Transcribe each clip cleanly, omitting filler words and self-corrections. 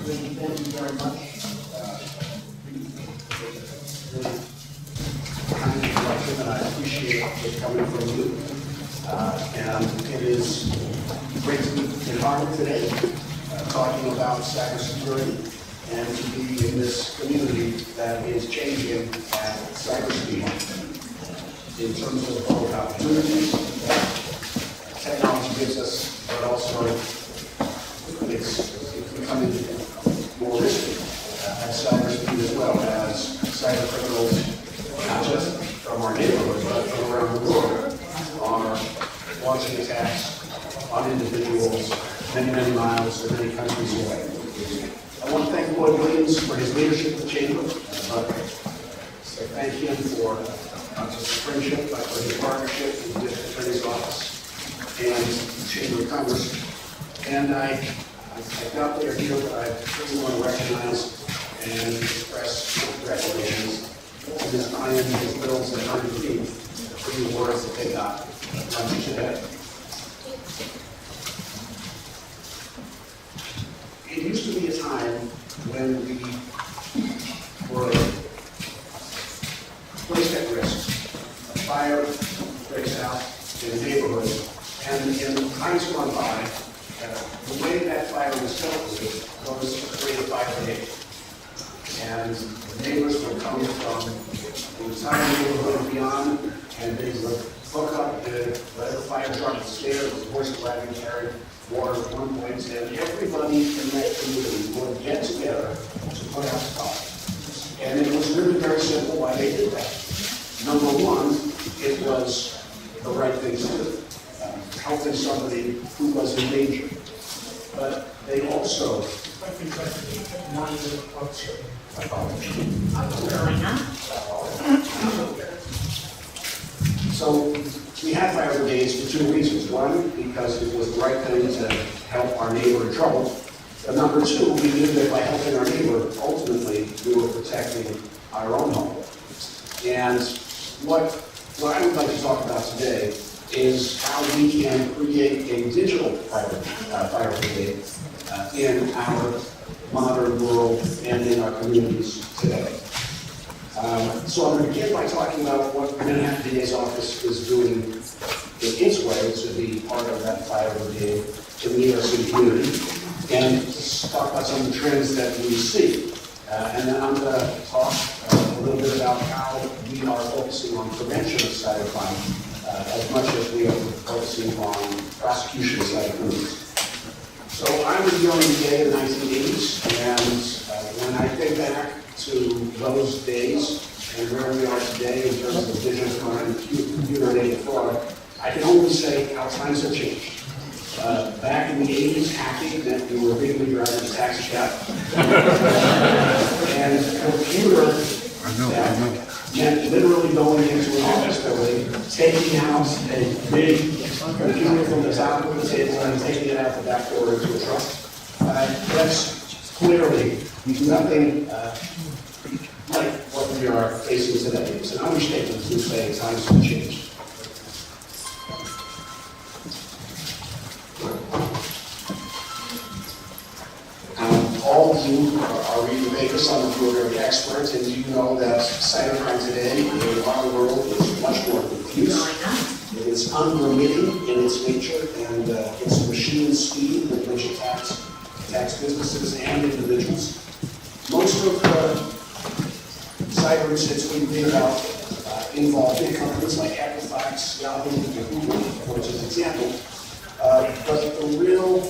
Thank you very much. Really kind introduction, and I appreciate it coming from you. And it is great to be in Harlem today, talking about cybersecurity, and to be in this community that is changing at cyberspeed in terms of both opportunities that technology gives us, but also it's becoming more risky at cyberspeed as well, as cyber criminals, not just from our neighborhood, but from around the world, are launching attacks on individuals many, many miles and many countries away. I want to thank Lloyd Williams for his leadership of the Chamber, but thank him for not just his friendship, but for his partnership with the District Attorney's Office and the Chamber of Commerce. And I got there here, but I really want to recognize and express congratulations to Ms. Ryan and Ms. Bills and her team for the awards that they got today. It used to be a time when we were placed at risk. A fire breaks out in a neighborhood, and in times gone by, the way that fire was dealt with was to create a fire brigade. And the neighbors would come from the entire neighborhood and beyond, and they would hook up the whatever fire truck was there, the horse wagon carried water at one point, and everybody in that community would get together to put out the fire. And it was really very simple why they did that. Number one, it was the right thing to do, helping somebody who was in danger. But they also So we had fire brigades for two reasons. One, because it was the right thing to help our neighbor in trouble. But number two, we knew that by helping our neighbor, ultimately, we were protecting our own home. And what I would like to talk about today is how we can create a digital fire brigade in our modern world and in our communities today. So I'm going to begin by talking about what the Manhattan DA's office is doing in its way to be part of that fire brigade in the New York City community, and talk about some of the trends that we see. And then I'm going to talk a little bit about how we are focusing on prevention of cybercrime as much as we are focusing on prosecution of cybercrimes. So I was young in the day of the 1980s, and when I think back to those days and where we are today in terms of digital crime and computer-enabled fraud, I can only say how times have changed. Back in the 80s, hacking meant we were legally driving a taxi cab. And computer meant literally going into an office building, taking out a big computer from the top of the table and taking it out the back door into a truck. That's clearly nothing like what we are facing today. It's an understatement to say times have changed. All of you are reading papers, some of you are very expert, and you know that cybercrime today in our world is much more diffuse. It is unremitting in its nature, and it's machine speed with which it attacks businesses and individuals. Most of the cyber incidents we read about involve big companies like Equifax, Yahoo, and Google, for example. But the real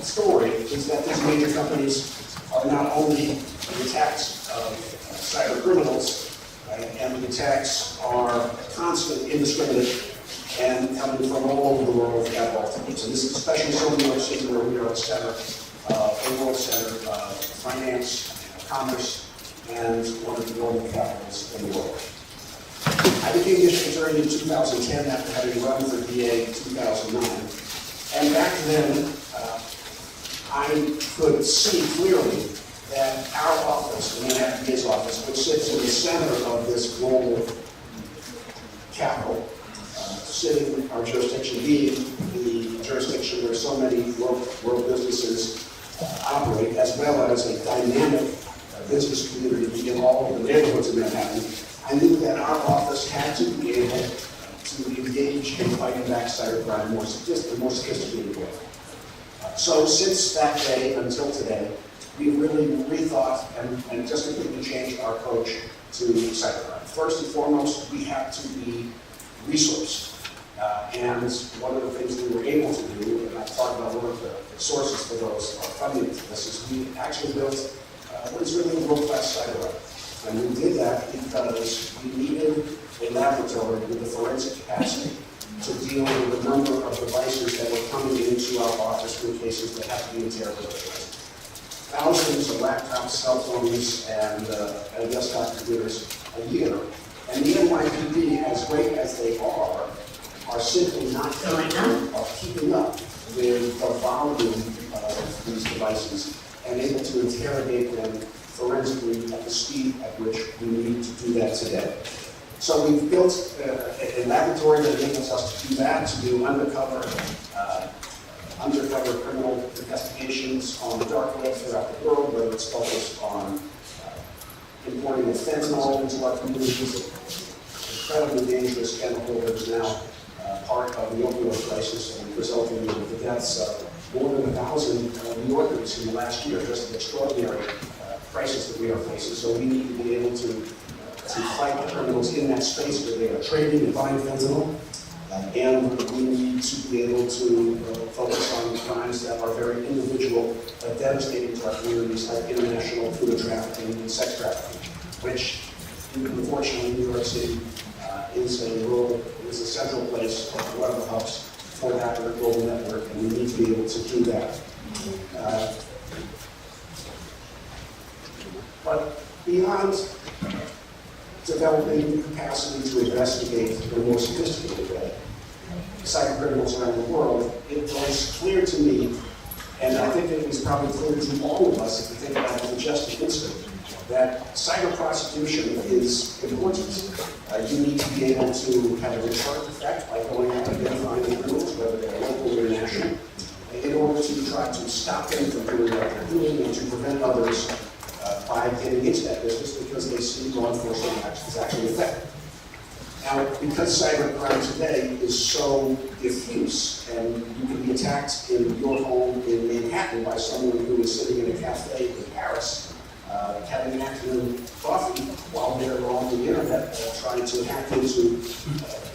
story is that these major companies are not only the attacks of cyber criminals, and the attacks are constant, indiscriminate, and coming from all over the world at all times. And this is especially so in New York City, where we are at the center, a world center of finance, commerce, and one of the global capitals in the world. I became district attorney in 2010 after having run for DA in 2009. And back then, I could see clearly that our office, the Manhattan DA's office, which sits in the center of this global capital, sitting our jurisdiction being the jurisdiction where so many world businesses well as a dynamic business community in all of the neighborhoods in Manhattan, I knew that our office had to be able to engage in fighting back cybercrime more sophisticated way. So since that day until today, we've really rethought and just completely changed our approach to cybercrime. First and foremost, we have to be resourced. And one of the things we were able to do, and I've talked about one of the sources for those funding to this, is we actually built what is really a world-class cyber lab. And we did that because we needed a laboratory with the forensic capacity to deal with the number of devices that were coming into our office in cases that have to be interrogated. Thousands of laptops, cell phones, and desktop computers a year. And the NYPD, as great as they are simply not capable of keeping up with the volume of these devices and able to interrogate them forensically at the speed at which we need to do that today. So we've built a laboratory that enables us to do that, to do undercover criminal investigations on the dark web throughout the world, whether it's focused on importing of fentanyl into our communities, incredibly dangerous chemical that is now part of the opioid crisis and resulting in the deaths of more than 1,000 New Yorkers in the last year, just an extraordinary crisis that we are facing. So we need to be able to fight the criminals in that space where they are trading and buying fentanyl. And we need to be able to focus on crimes that are very individual, but devastating to our communities, like international human trafficking and sex trafficking, which, unfortunately, New York City is a central place, one of the hubs for that global network, and we need to be able to do that. But beyond developing the capacity to investigate in a more sophisticated way cyber criminals around the world, it was clear to me, and I think it was probably clear to all of us if you think about it in just an instant, that cyber prosecution is important. You need to be able to have a deterrent effect by going out and identifying the criminals, whether they're local or national, in order to try to stop them from doing what they're doing and to prevent others by getting into that business because they see law enforcement actions actually effective. Now, because cybercrime today is so diffuse, and you can be attacked in your home in Manhattan by someone who is sitting in a cafe in Paris, having an afternoon coffee while they're on the internet trying to hack into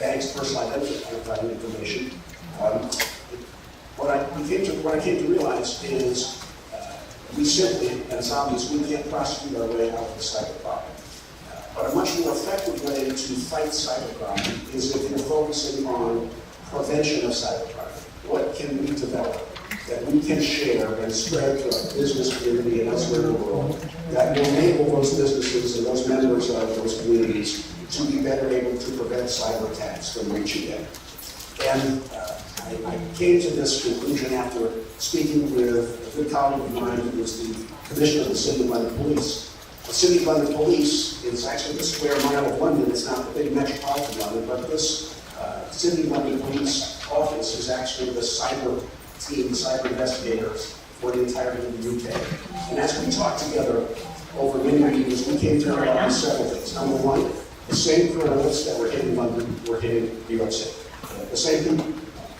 banks' personal identifying information. What I came to realize is we simply, and it's obvious, we can't prosecute our way out of the cybercrime. But a much more effective way to fight cybercrime is if you're focusing on prevention of cybercrime. What can we develop that we can share and spread to our business community and elsewhere in the world that will enable those businesses and those members of those communities to be better able to prevent cyber attacks from reaching them? And I came to this conclusion after speaking with a good colleague of mine who was the commissioner of the City of London Police. The City of London Police is actually the square mile of London. It's not the big metropolitan London, but this City of London Police office is actually the cyber team, cyber investigators for the entirety of the UK. And as we talked together over many meetings, we came to realize several things. Number one, the same criminals that were hitting London were hitting New York City. The same people.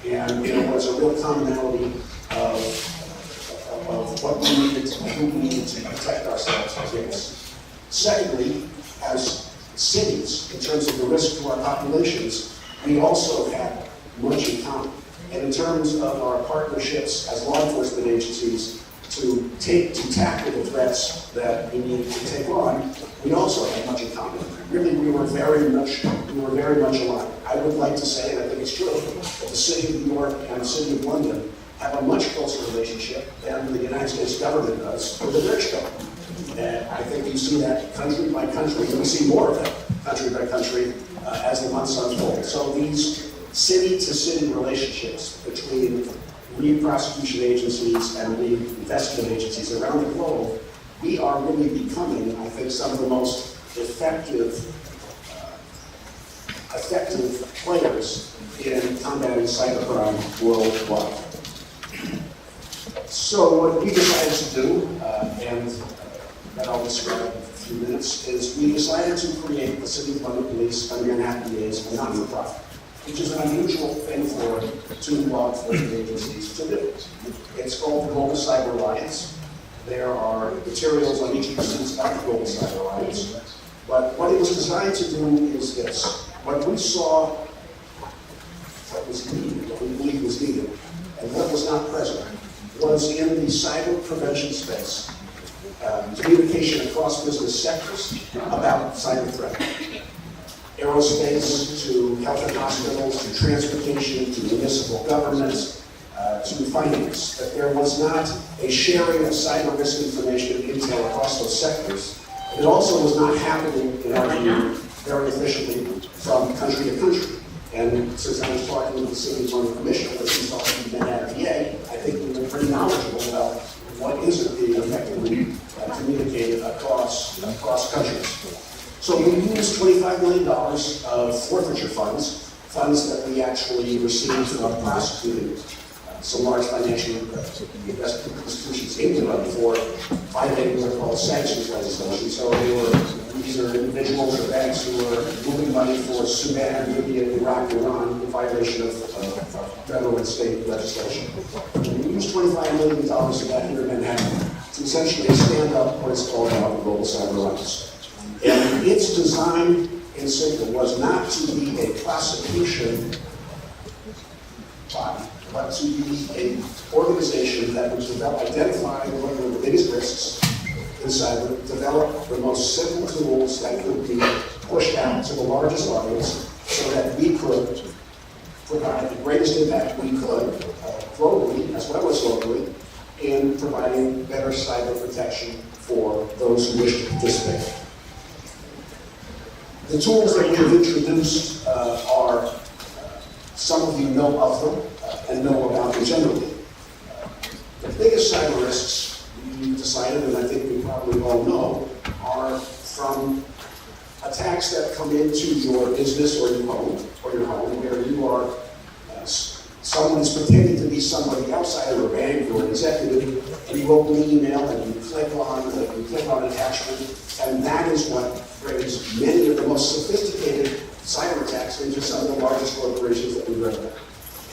And there was a real commonality of what we needed to, who we needed to protect ourselves against. Secondly, as cities, in terms of the risk to our populations, we also had much in common. And in terms of our partnerships as law enforcement agencies to tackle the threats that we needed to take on, we also had much in common. Really, we were very much aligned. I would like to say, and I think it's true, that the City of New York and the City of London have a much closer relationship than the United States government does with the British government. And I think you see that country by country, and we see more of that country by country as the months unfold. So these city-to-city relationships between lead prosecution agencies and lead investigative agencies around the globe, we are really becoming, I think, some of the most effective players in combating cybercrime worldwide. So what we decided to do, and that I'll describe in a few minutes, is we decided to create the City of London Police under Manhattan DA's a non-for-profit, which is an unusual thing for two law enforcement agencies to do. It's called the Global Cyber Alliance. There are materials on each of the seats about the Global Cyber Alliance. But what it was designed to do is this. What we saw, what was needed, what we believe was needed, and what was not present, was in the cyber prevention space, communication across business sectors about cyber threat. Aerospace to health and hospitals, to transportation, to municipal governments, to finance. That there was not a sharing of cyber risk information and intel across those sectors. It also was not happening, in our view, very efficiently from country to country. And since I was talking with the city's own commissioner, as he's talking to Manhattan DA, I think we were pretty knowledgeable about what isn't being effectively communicated across countries. So we used $25 million of forfeiture funds that we actually received from prosecuting some large financial investment institutions in Europe for violating what are called sanctions legislation. So these are individuals or banks who were moving money for Sudan, Libya, Iraq, Iran in violation of federal and state legislation. And we used $25 million of that here in Manhattan to essentially stand up what is called now the Global Cyber Alliance. And its design in simple was not to be a prosecution body, but to be an organization that would identify what were the biggest risks in cyber, develop the most simple tools that could be pushed out to the largest audience so that we could provide the greatest impact we could globally as well as locally in providing better cyber protection for those who wish to participate. The tools that we have introduced are, some of you know of them and know about them generally. The biggest cyber risks we decided, and I think we probably all know, are from attacks that come into your business or your home, where you are, someone is pretending to be somebody outside of a bank or an executive, and you open the email and you click on an attachment, and that is what brings many of the most sophisticated cyber attacks into some of the largest corporations that we've read about.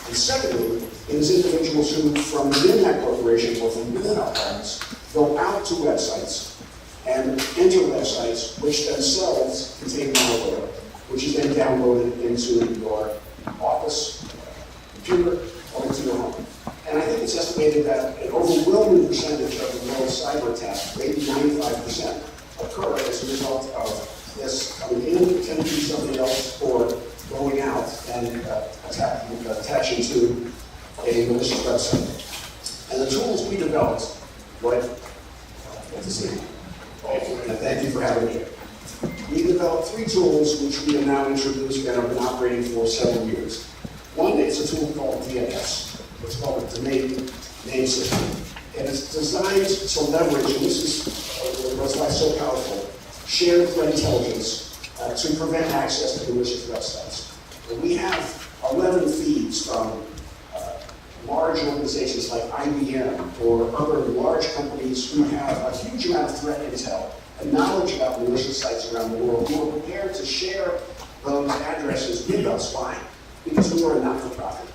And secondly, it is individuals who, from within that corporation or from within our clients, go out to websites and enter websites which themselves contain malware, which is then downloaded into your office, computer, or into your home. And I think it's estimated that an overwhelming percentage of the world's cyber attacks, maybe 95%, occur as a result of this coming in, pretending to be something else, or going out and attaching to a malicious website. And the tools we developed, thank you for having me here. We developed 3 tools which we have now introduced and have been operating for several years. One is a tool called DNS. It's called a domain name system. And it's designed to leverage, and this is what's why it's so powerful, shared threat intelligence to prevent access to malicious websites. And we have 11 feeds from large organizations like IBM or other large companies who have a huge amount of threat intel and knowledge about malicious sites around the world who are prepared to share those addresses with us. Why? Because we are a not-for-profit.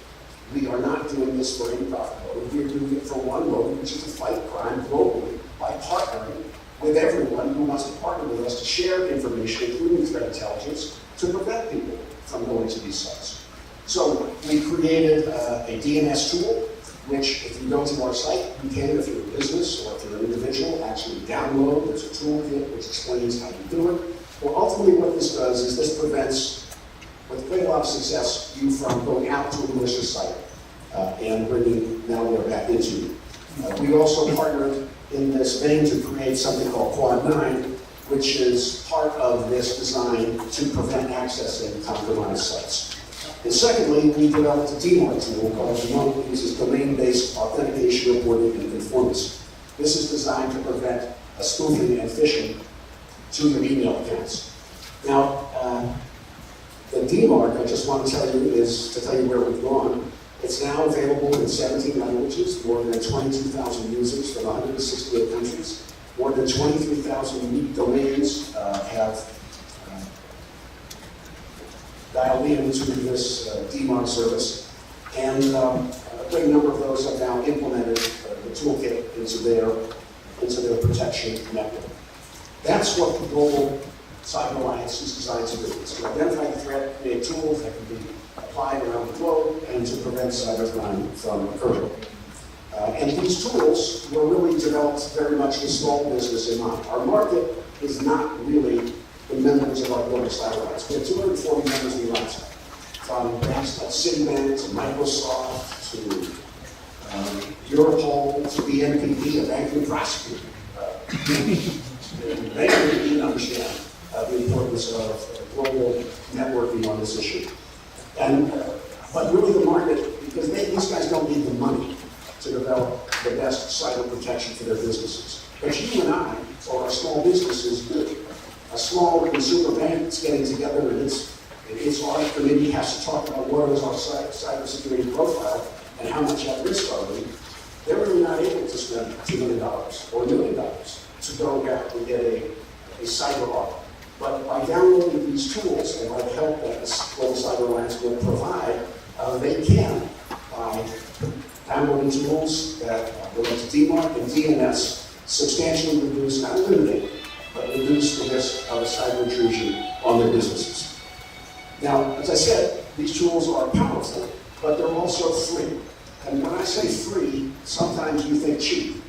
We are not doing this for any profit motive. We are doing it for one motive, which is to fight crime globally by partnering with everyone who wants to partner with us to share information, including threat intelligence, to prevent people from going to these sites. So we created a DNS tool, which if you go to our site, you can, if you're a business or if you're an individual, actually download. There's a toolkit which explains how you do it. Well, ultimately what this does is this prevents, with quite a lot of success, you from going out to a malicious site and bringing malware back into you. We also partnered in this vein to create something called Quad 9, which is part of this design to prevent accessing compromised sites. And secondly, we developed a DMARC tool called Keynote, which is domain-based authentication, reporting, and conformance. This is designed to prevent spoofing and phishing to your email accounts. Now, the DMARC, I just want to tell you, is to tell you where we've gone. It's now available in 17 languages, more than 22,000 users from 168 countries. More than 23,000 unique domains have dialed into this DMARC service. And a great number of those have now implemented the toolkit into their protection network. That's what the Global Cyber Alliance is designed to do. It's to identify the threat, create tools that can be applied around the globe, and to prevent cybercrime from occurring. And these tools were really developed very much with small business in mind. Our market is not really the members of our Global Cyber Alliance. We have 240 members in the Alliance, from banks like Citibank to Microsoft to Europol to the NPD, a banking prosecutor. They really didn't understand the importance of global networking on this issue. But really the market, because these guys don't need the money to develop the best cyber protection for their businesses. But you and I, or our small businesses, do. A small consumer bank that's getting together and its audit committee has to talk about what is our cybersecurity profile and how much at risk are we. They're really not able to spend $2 million or $1 million to go out and get a cyber audit. But by downloading these tools and by the help that the Global Cyber Alliance will provide, they can, by downloading tools that relate to DMARC and DNS, substantially reduce, not eliminate, but reduce the risk of a cyber intrusion on their businesses. Now, as I said, these tools are powerful, but they're also free. And when I say free, sometimes you think cheap.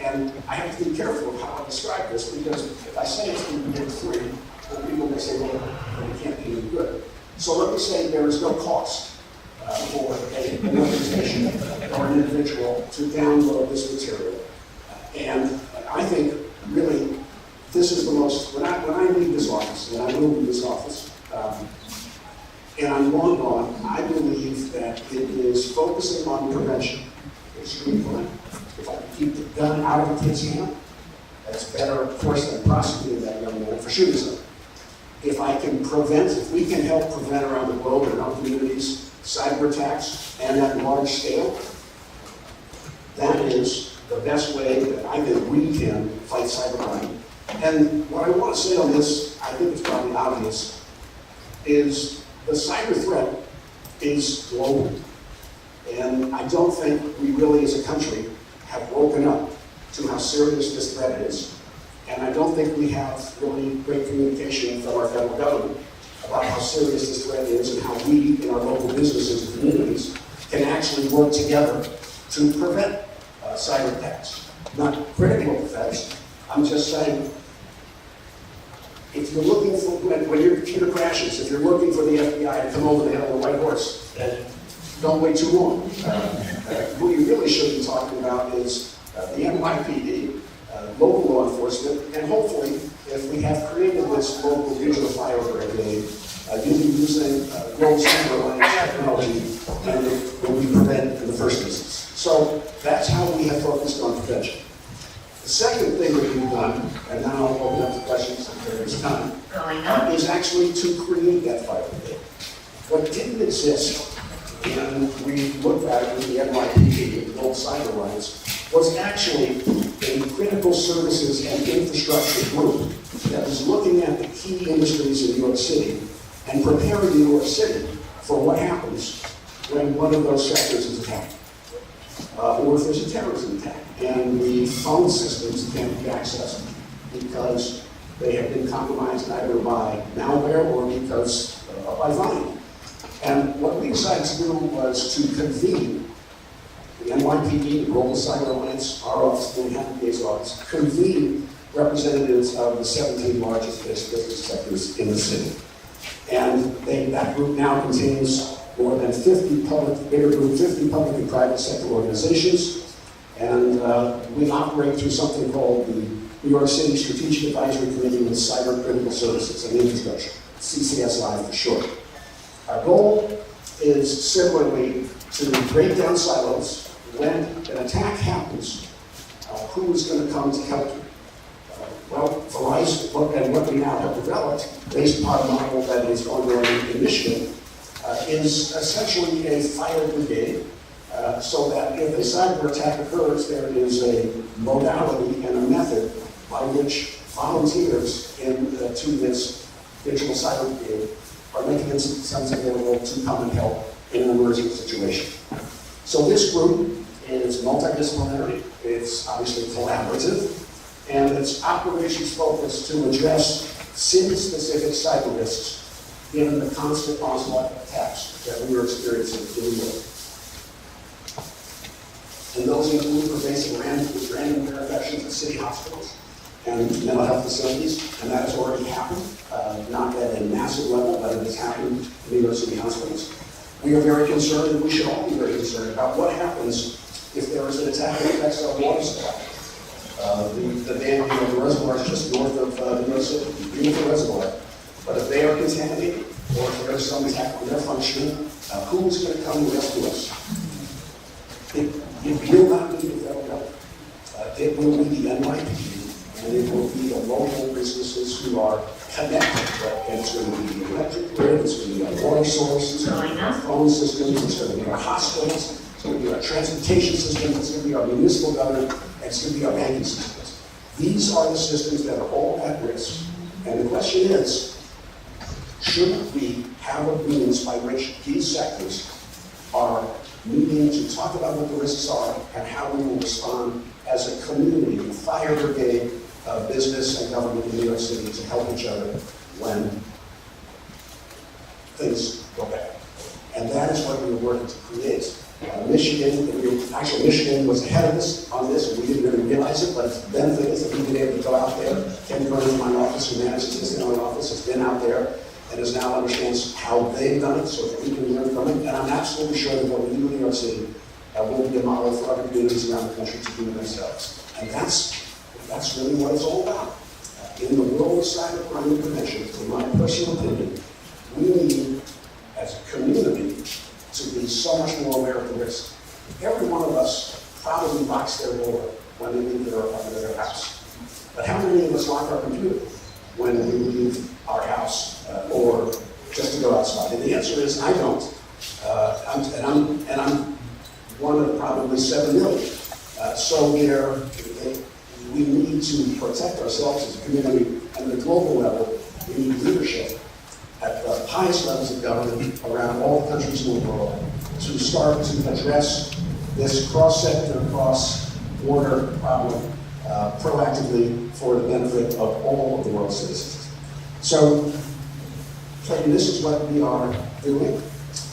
And I have to be careful of how I describe this, because if I say it's going to be free, then people may say, well, it can't be any good. So let me say there is no cost for an organization or an individual to download this material. And I think, really, this is the most, when I leave this office, and I will leave this office, and I'm long gone, I believe that it is focusing on prevention. Extreme prevention. If I can keep the gun out of a kid's hand, that's better, of course, than prosecuting that young man for shooting someone. If we can help prevent around the globe in our communities cyber attacks and at large scale, that is the best way that I think we can fight cybercrime. And what I want to say on this, I think it's probably obvious, is the cyber threat is global. And I don't think we really, as a country, have woken up to how serious this threat is. And I don't think we have really great communication from our federal government about how serious this threat is and how we, in our local businesses and communities, can actually work together to prevent cyber attacks. Not critical effects. I'm just saying, if you're looking for, when your computer crashes, if you're looking for the FBI to come over the hill on a white horse, don't wait too long. Who you really should be talking about is the NYPD, local law enforcement, and hopefully, if we have created this local digital fire brigade, you'll be using Global Cyber Alliance technology, and it will be prevented in the first instance. So that's how we have focused on prevention. The second thing that we've done, and now I'll open up to questions if there is time, is actually to create that fire brigade. What didn't exist, and we looked at it with the NYPD, the Global Cyber Alliance, was actually a critical services and infrastructure group that was looking at the key industries in New York City and preparing New York City for what happens when one of those sectors is attacked. Or if there's a terrorism attack and the phone systems can't be accessed because they have been compromised either by malware or because by volume. And what we decided to do was to convene the NYPD, the Global Cyber Alliance, our office, the Manhattan PA's office, convene representatives of the 17 largest business sectors in the city. And that group now contains more than 50 public and private sector organizations. And we operate through something called the New York City Strategic Advisory Committee with Cyber Critical Services and Infrastructure, CCSI for short. Our goal is similarly to break down silos. When an attack happens, who is going to come to help you? Well, Verizon, and what we now have developed, based upon a model that is ongoing in Michigan, is essentially a fire brigade, so that if a cyber attack occurs, there is a modality and a method by which volunteers to this digital cyber brigade are making themselves available to come and help in an emergency situation. So this group is multidisciplinary, it's obviously collaborative, and it's operations focused to address city-specific cyber risks given the constant onslaught of attacks that we are experiencing in the world. And those include pervasive ransomware infections at city hospitals and mental health facilities, and that has already happened, not at a massive level, but it has happened in New York City hospitals. We are very concerned, and we should all be very concerned about what happens if there is an attack that affects our water supply. The reservoir is just north of New York City, the beautiful reservoir. But if they are contaminated, or if there is some attack on their functioning, who is going to come and rescue us? It will not be the federal government. It will be the NYPD, and it will be the local businesses who are connected. And it's going to be the electric grid, it's going to be our water source, it's going to be our phone systems, it's going to be our hospitals, it's going to be our transportation systems, it's going to be our municipal government, and it's going to be our banking systems. These are the systems that are all at risk. And the question is, should we have a means by which these sectors are meeting to talk about what the risks are and how we will respond as a community, a fire brigade, business and government in New York City to help each other when things go bad. And that is what we were working to create. Michigan was ahead of us on this, and we didn't really realize it, but the benefit is that we've been able to go out there. Ken Byrne in my office, who manages this in our office, has been out there and is now understands how they've done it, so that we can learn from it. And I'm absolutely sure that what we do in New York City will be a model for other communities around the country to do themselves. And that's really what it's all about. In the world of cybercrime and prevention, in my personal opinion, we need, as a community, to be so much more aware of the risk. Every one of us probably locks their door when they leave their house. But how many of us lock our computer when we leave our house or just to go outside? And the answer is, I don't. I'm one of probably 7 million. So we need to protect ourselves as a community. And at the global level, we need leadership at the highest levels of government around all the countries in the world to start to address this cross-sector, cross-border problem proactively for the benefit of all of the world's citizens. So, Clayton, this is what we are doing.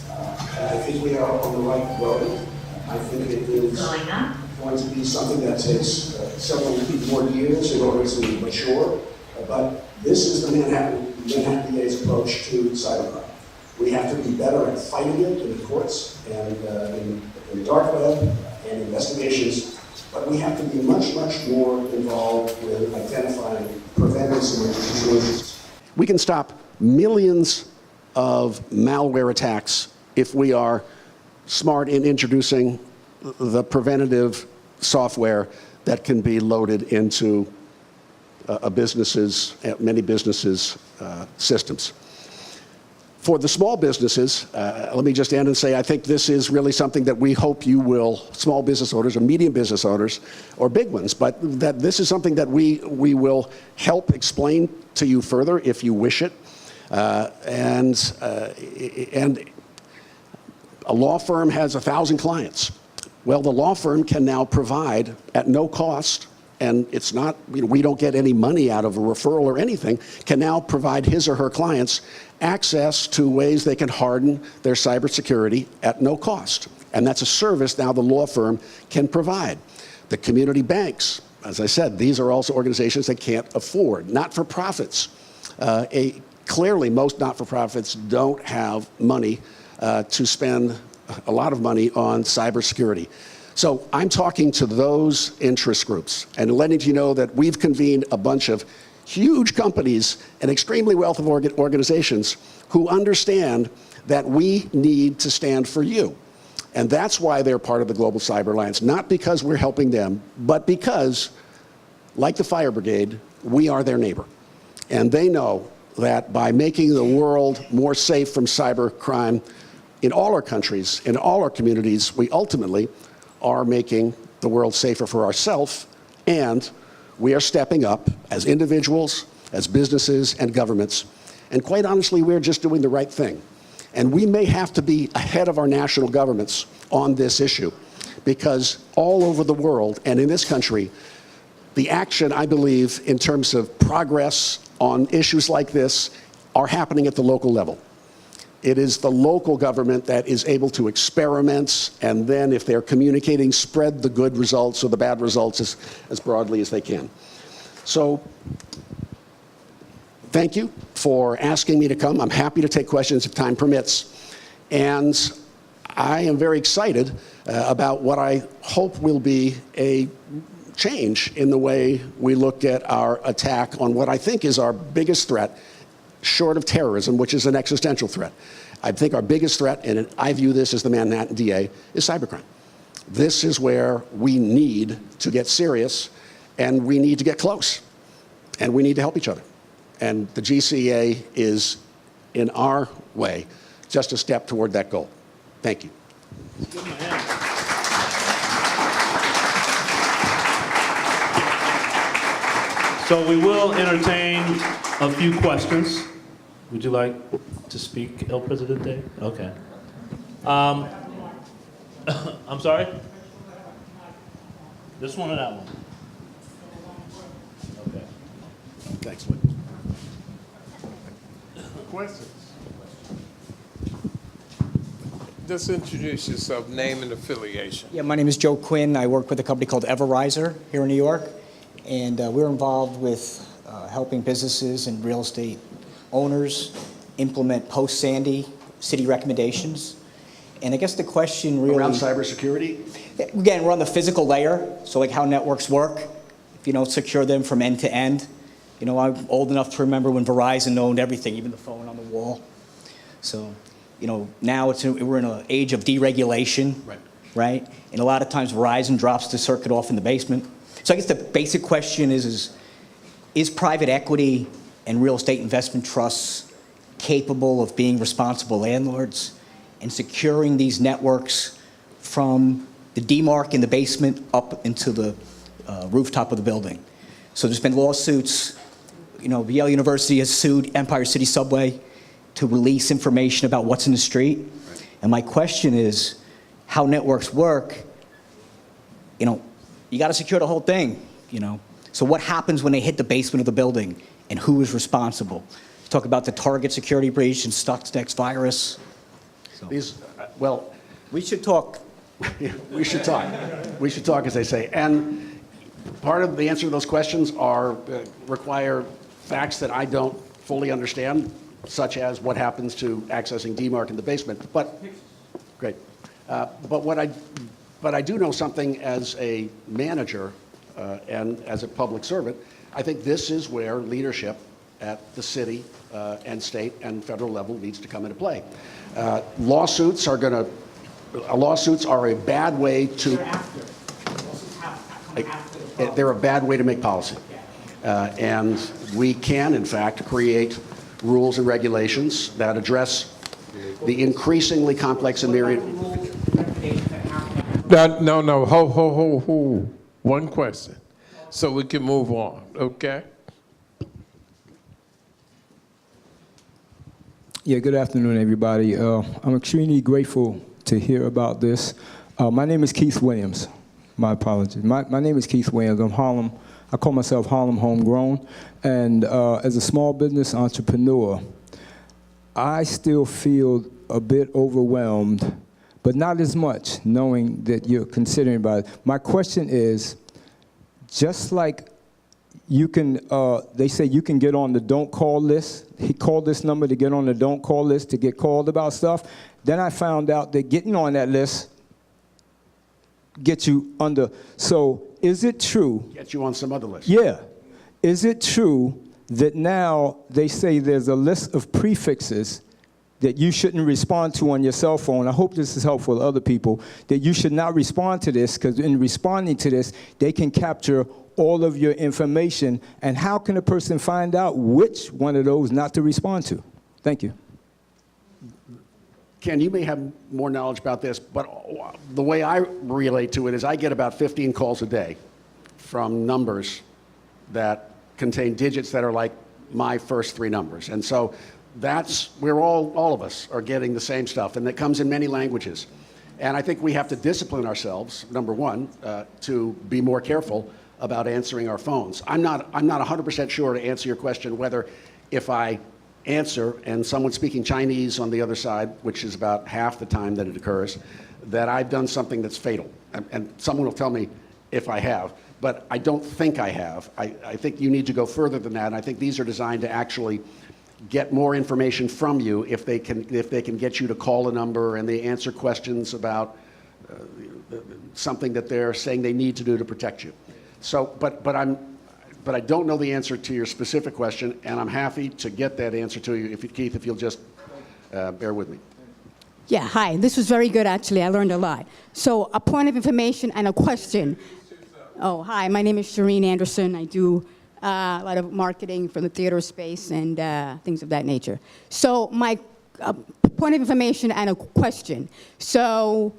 I think we are on the right road. I think it is going to be something that takes several more years in order to mature, but this is the Manhattan DA's approach to cybercrime. We have to be better at fighting it in the courts and in the dark web and investigations, but we have to be much, much more involved with identifying, preventing some solutions. We can stop millions of malware attacks if we are smart in introducing the preventative software that can be loaded into many businesses' systems. For the small businesses, let me just end and say I think this is really something that we hope you will, small business owners or medium business owners or big ones, but that this is something that we will help explain to you further if you wish it. And a law firm has 1,000 clients. Well, the law firm can now provide at no cost, and it's not, we don't get any money out of a referral or anything, can now provide his or her clients access to ways they can harden their cybersecurity at no cost. And that's a service now the law firm can provide. The community banks, as I said, these are also organizations that can't afford. Not-for-profits. Clearly, most not-for-profits don't have money to spend a lot of money on cybersecurity. So I'm talking to those interest groups and letting you know that we've convened a bunch of huge companies and extremely wealthy organizations who understand that we need to stand for you. And that's why they're part of the Global Cyber Alliance, not because we're helping them, but because, like the fire brigade, we are their neighbor. And they know that by making the world more safe from cybercrime in all our countries, in all our communities, we ultimately are making the world safer for ourselves, and we are stepping up as individuals, as businesses and governments, and quite honestly, we're just doing the right thing. And we may have to be ahead of our national governments on this issue, because all over the world and in this country, the action, I believe, in terms of progress on issues like this are happening at the local level. It is the local government that is able to experiment, and then if they're communicating, spread the good results or the bad results as broadly as they can. So, thank you for asking me to come. I'm happy to take questions if time permits. And I am very excited about what I hope will be a change in the way we look at our attack on what I think is our biggest threat, short of terrorism, which is an existential threat. I think our biggest threat, and I view this as the Manhattan DA, is cybercrime. This is where we need to get serious, and we need to get close, and we need to help each other. And the GCA is, in our way, just a step toward that goal. Thank you. So we will entertain a few questions. Would you like to speak, El Presidente? Okay. I'm sorry? This one or that one? Okay. Thanks, Lynn. Questions? Just introduce yourself, name and affiliation. Yeah, my name is Joe Quinn. I work with a company called Everriser here in New York, and we're involved with helping businesses and real estate owners implement post-Sandy city recommendations. And I guess the question really... Around cybersecurity? Again, we're on the physical layer, so like how networks work, if you don't secure them from end to end. You know, I'm old enough to remember when Verizon owned everything, even the phone on the wall. So, you know, now we're in an age of deregulation, right? And a lot of times Verizon drops the circuit off in the basement. So I guess the basic question is private equity and real estate investment trusts capable of being responsible landlords and securing these networks from the demarc in the basement up into the rooftop of the building? So there's been lawsuits. You know, Yale University has sued Empire City Subway to release information about what's in the street. Right. And my question is, how networks work, you know, you got to secure the whole thing, you know. So what happens when they hit the basement of the building, and who is responsible? Talk about the Target security breach and Stuxnet virus. So. Well, we should talk. We should talk. We should talk, as they say. And part of the answer to those questions require facts that I don't fully understand, such as what happens to accessing demarc in the basement. But great. But I do know something as a manager and as a public servant. I think this is where leadership at the city and state and federal level needs to come into play. Lawsuits are a bad way to. They're a bad way to make policy, and we can, in fact, create rules and regulations that address the increasingly complex and myriad. No. Ho. One question, so we can move on. Okay. Yeah, good afternoon, everybody. I'm extremely grateful to hear about this. My name is Keith Williams. My apologies. My name is Keith Williams. I'm Harlem. I call myself Harlem Homegrown. And as a small business entrepreneur, I still feel a bit overwhelmed, but not as much, knowing that you're considering about it. My question is, just like you can, they say you can get on the don't call list. He called this number to get on the don't call list to get called about stuff. Then I found out that getting on that list gets you under. So is it true? Get you on some other list. Yeah. Is it true that now they say there's a list of prefixes that you shouldn't respond to on your cell phone? I hope this is helpful to other people, that you should not respond to this, because in responding to this, they can capture all of your information, and how can a person find out which one of those not to respond to? Thank you. Ken, you may have more knowledge about this, but the way I relate to it is I get about 15 calls a day from numbers that contain digits that are like my first three numbers. And so we're all of us are getting the same stuff, and it comes in many languages. And I think we have to discipline ourselves, number one, to be more careful about answering our phones. I'm not 100% sure to answer your question whether if I answer and someone's speaking Chinese on the other side, which is about half the time that it occurs, that I've done something that's fatal. And someone will tell me if I have, but I don't think I have. I think you need to go further than that, and I think these are designed to actually get more information from you if they can get you to call a number and they answer questions about something that they're saying they need to do to protect you. So, but I don't know the answer to your specific question, and I'm happy to get that answer to you, Keith, if you'll just bear with me. Yeah, hi. This was very good, actually. I learned a lot. So a point of information and a question. Oh, hi. My name is Shireen Anderson. I do a lot of marketing for the theater space and things of that nature. So my point of information and a question. So,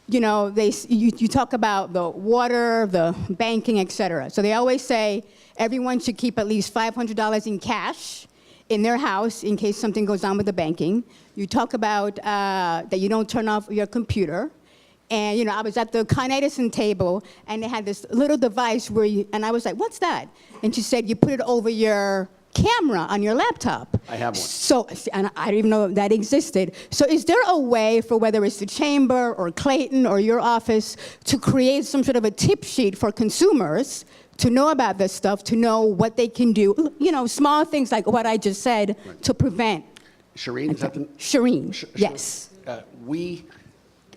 you know, you talk about the water, the banking, et cetera. So they always say everyone should keep at least $500 in cash in their house in case something goes on with the banking. You talk about that you don't turn off your computer. And, you know, I was at the Con Edison table, and they had this little device and I was like, what's that? And she said, you put it over your camera on your laptop. I have one. So, and I didn't even know that existed. So is there a way for whether it's the chamber or Clayton or your office to create some sort of a tip sheet for consumers to know about this stuff, to know what they can do, you know, small things like what I just said to prevent. Shireen, is that the... Shireen, yes. We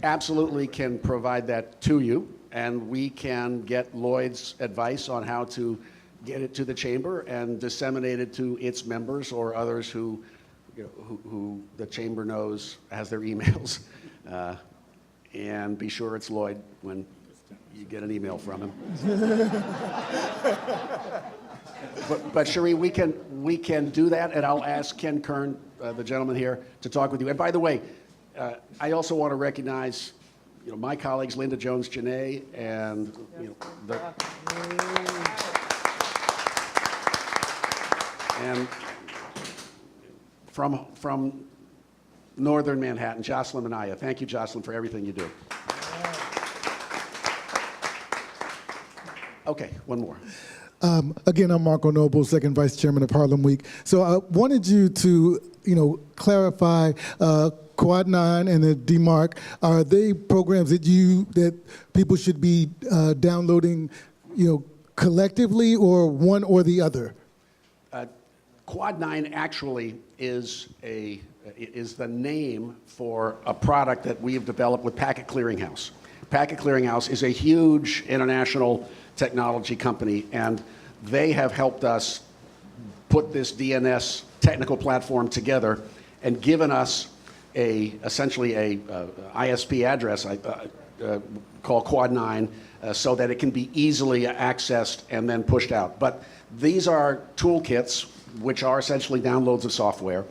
absolutely can provide that to you, and we can get Lloyd's advice on how to get it to the chamber and disseminate it to its members or others who, you know, who the chamber knows has their emails. And be sure it's Lloyd when you get an email from him. But Cherie, we can do that, and I'll ask Ken Kern, the gentleman here, to talk with you. And by the way, I also want to recognize, you know, my colleagues Linda Jones-Janae and, you know, and from northern Manhattan, Jocelyn Minaya. Thank you, Jocelyn, for everything you do. Okay, one more. Again, I'm Marco Noble, second vice chairman of Harlem Week. So I wanted you to, you know, clarify Quad 9 and the DMARC. Are they programs that people should be downloading, you know, collectively, or one or the other? Quad 9 actually is the name for a product that we have developed with Packet Clearinghouse. Packet Clearinghouse is a huge international technology company, and they have helped us put this DNS technical platform together and given us essentially a ISP address called Quad 9 so that it can be easily accessed and then pushed out. But these are toolkits which are essentially downloads of software,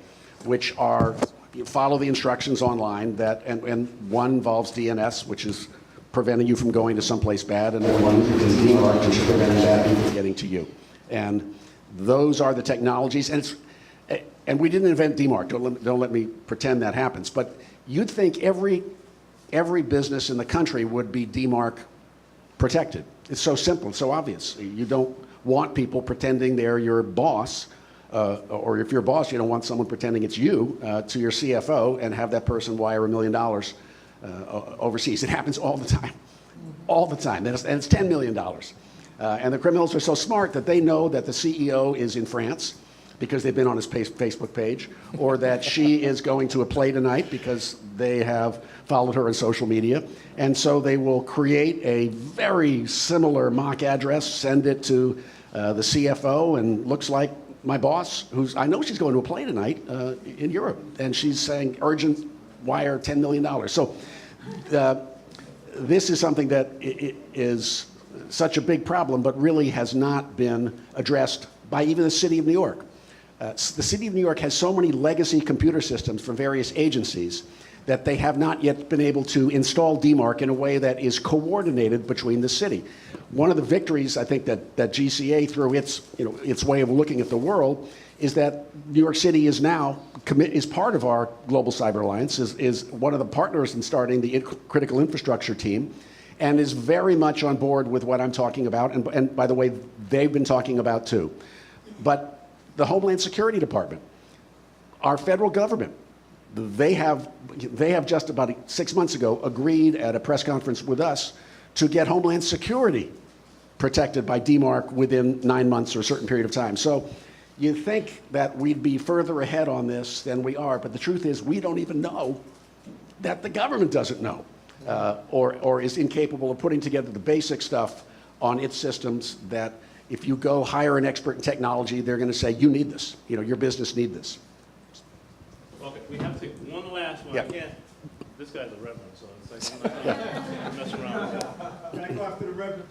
which are, you follow the instructions online, and one involves DNS, which is preventing you from going to someplace bad, and then one is DMARC, which is preventing bad people from getting to you. And those are the technologies, and we didn't invent DMARC, don't let me pretend that happens, but you'd think every business in the country would be DMARC protected. It's so simple, it's so obvious. You don't want people pretending they're your boss, or if you're a boss, you don't want someone pretending it's you to your CFO and have that person wire $1 million overseas. It happens all the time, all the time, and it's $10 million. And the criminals are so smart that they know that the CEO is in France because they've been on his Facebook page, or that she is going to a play tonight because they have followed her on social media. And so they will create a very similar mock address, send it to the CFO, and looks like my boss, I know she's going to a play tonight in Europe, and she's saying urgent wire $10 million. So this is something that is such a big problem, but really has not been addressed by even the city of New York. The city of New York has so many legacy computer systems from various agencies that they have not yet been able to install DMARC in a way that is coordinated between the city. One of the victories I think that GCA, through its way of looking at the world, is that New York City is now is part of our Global Cyber Alliance, is one of the partners in starting the critical infrastructure team, and is very much on board with what I'm talking about, and by the way, they've been talking about too. But the Homeland Security Department, our federal government, they have just about 6 months ago agreed at a press conference with us to get Homeland Security protected by DMARC within 9 months or a certain period of time. So you think that we'd be further ahead on this than we are, but the truth is we don't even know that the government doesn't know, or is incapable of putting together the basic stuff on its systems that if you go hire an expert in technology, they're going to say, you need this. Your business need this. Okay, we have to take one last one. Yeah. I can't, this guy's a reverend, so it's like, I'm not gonna mess around with that. Can I go after the reverend?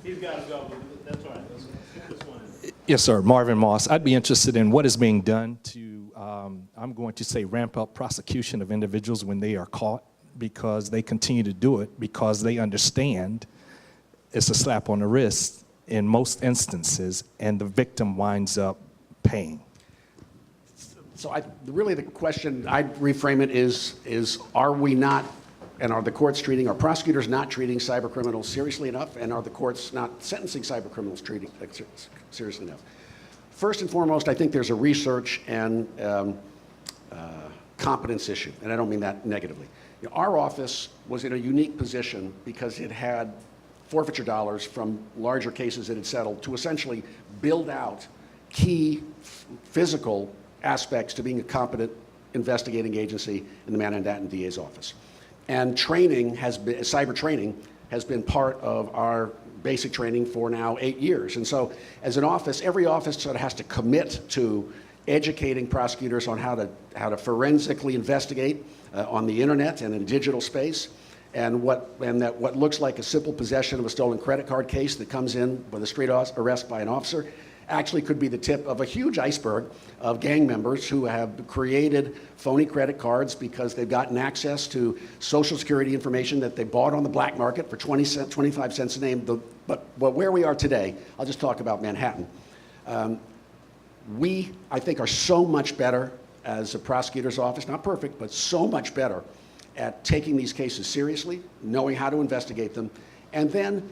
He's got to go, but that's all right. Let's get this one in. Yes, sir. Marvin Moss. I'd be interested in what is being done to, I'm going to say, ramp up prosecution of individuals when they are caught, because they continue to do it because they understand it's a slap on the wrist in most instances, and the victim winds up paying. So really the question, I'd reframe it is are we not, and are the courts treating, are prosecutors not treating cyber criminals seriously enough, and are the courts not sentencing cyber criminals seriously enough? First and foremost, I think there's a research and competence issue, and I don't mean that negatively. Our office was in a unique position because it had forfeiture dollars from larger cases it had settled to essentially build out key physical aspects to being a competent investigating agency in the Manhattan DA's office. And training has been, cyber training has been part of our basic training for now 8 years. And so as an office, every office sort of has to commit to educating prosecutors on how to forensically investigate on the internet and in digital space, and what looks like a simple possession of a stolen credit card case that comes in with a street arrest by an officer actually could be the tip of a huge iceberg of gang members who have created phony credit cards because they've gotten access to Social Security information that they bought on the black market for 25 cents a name. But where we are today, I'll just talk about Manhattan. We, I think, are so much better as a prosecutor's office, not perfect, but so much better at taking these cases seriously, knowing how to investigate them, and then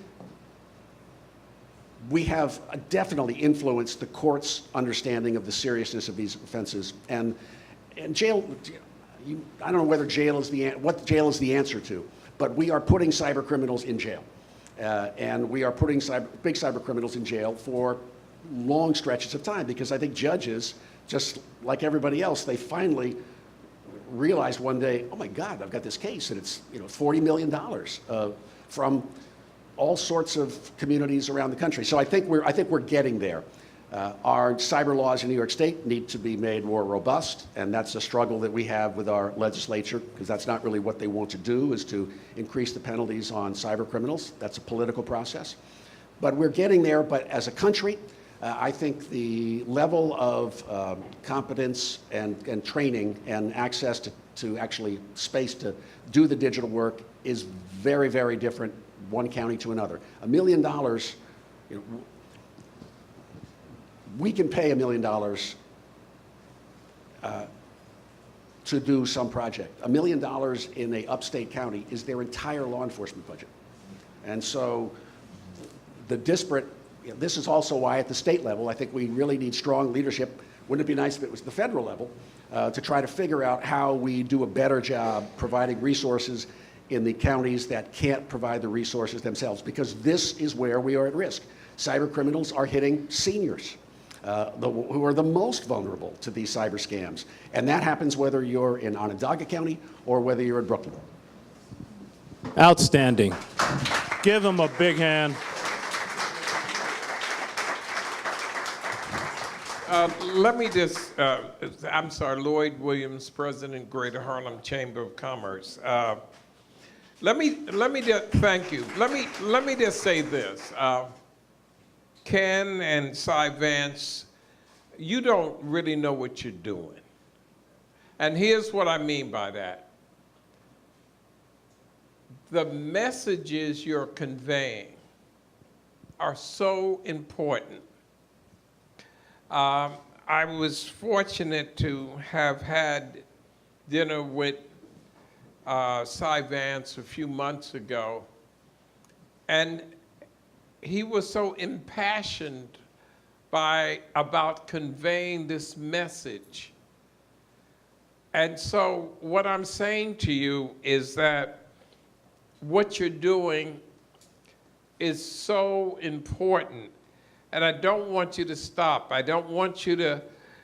we have definitely influenced the court's understanding of the seriousness of these offenses. And jail, I don't know whether jail is what jail is the answer to, but we are putting cyber criminals in jail. And we are putting big cyber criminals in jail for long stretches of time, because I think judges, just like everybody else, they finally realized one day, oh my God, I've got this case, and it's $40 million from all sorts of communities around the country. So I think we're getting there. Our cyber laws in New York State need to be made more robust, and that's a struggle that we have with our legislature, because that's not really what they want to do, is to increase the penalties on cyber criminals. That's a political process. But we're getting there, but as a country, I think the level of competence and training and access to actually space to do the digital work is very, very different one county to another. $1 million, we can pay $1 million to do some project. $1 million in a upstate county is their entire law enforcement budget. And so the disparate, this is also why at the state level, I think we really need strong leadership. Wouldn't it be nice if it was the federal level to try to figure out how we do a better job providing resources in the counties that can't provide the resources themselves, because this is where we are at risk. Cyber criminals are hitting seniors, who are the most vulnerable to these cyber scams. And that happens whether you're in Onondaga County or whether you're in Brooklyn. Outstanding. Give them a big hand. Let me just, I'm sorry, Lloyd Williams, President, Greater Harlem Chamber of Commerce. Let me just, thank you. Let me just say this. Ken and Cy Vance, you don't really know what you're doing. And here's what I mean by that. The messages you're conveying are so important. I was fortunate to have had dinner with Cy Vance a few months ago, and he was so impassioned about conveying this message. And so what I'm saying to you is that what you're doing is so important, and I don't want you to stop. I don't want you to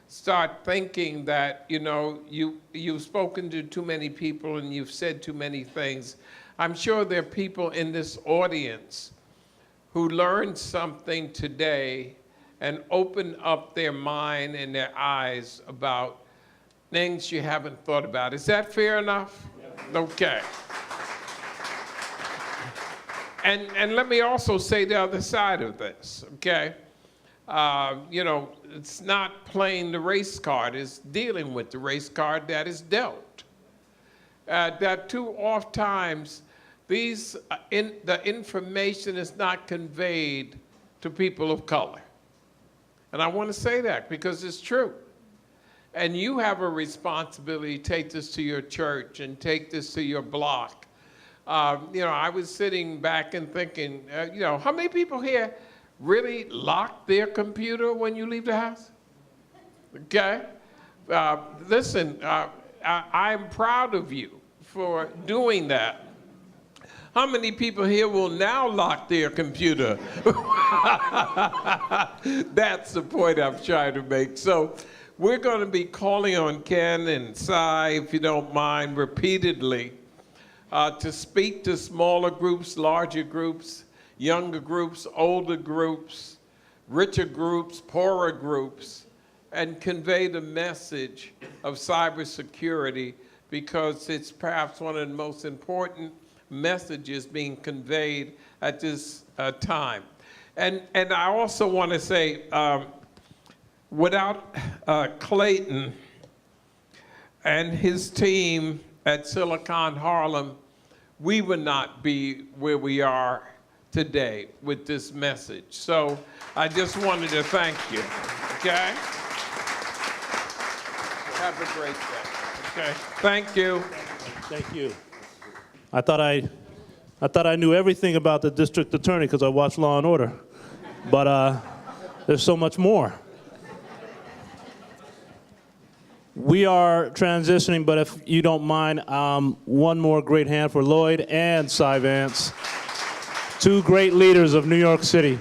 start thinking that, you know, you've spoken to too many people and you've said too many things. I'm sure there are people in this audience who learned something today and opened up their mind and their eyes about things you haven't thought about. Is that fair enough? Okay. And let me also say the other side of this, okay? You know, it's not playing the race card, it's dealing with the race card that is dealt. That too oft times, the information is not conveyed to people of color. And I want to say that because it's true. And you have a responsibility to take this to your church and take this to your block. You know, I was sitting back and thinking, you know, how many people here really lock their computer when you leave the house? Okay? Listen, I'm proud of you for doing that. How many people here will now lock their computer? That's the point I'm trying to make. So we're going to be calling on Ken and Cy, if you don't mind, repeatedly to speak to smaller groups, larger groups, younger groups, older groups, richer groups, poorer groups, and convey the message of cybersecurity, because it's perhaps one of the most important messages being conveyed at this time. And I also want to say, without Clayton and his team at Silicon Harlem, we would not be where we are today with this message. So I just wanted to thank you, okay? Have a great day, okay? Thank you. Thank you. I thought I knew everything about the district attorney because I watched Law and Order, but there's so much more. We are transitioning, but if you don't mind, one more great hand for Lloyd and Cy Vance, two great leaders of New York City.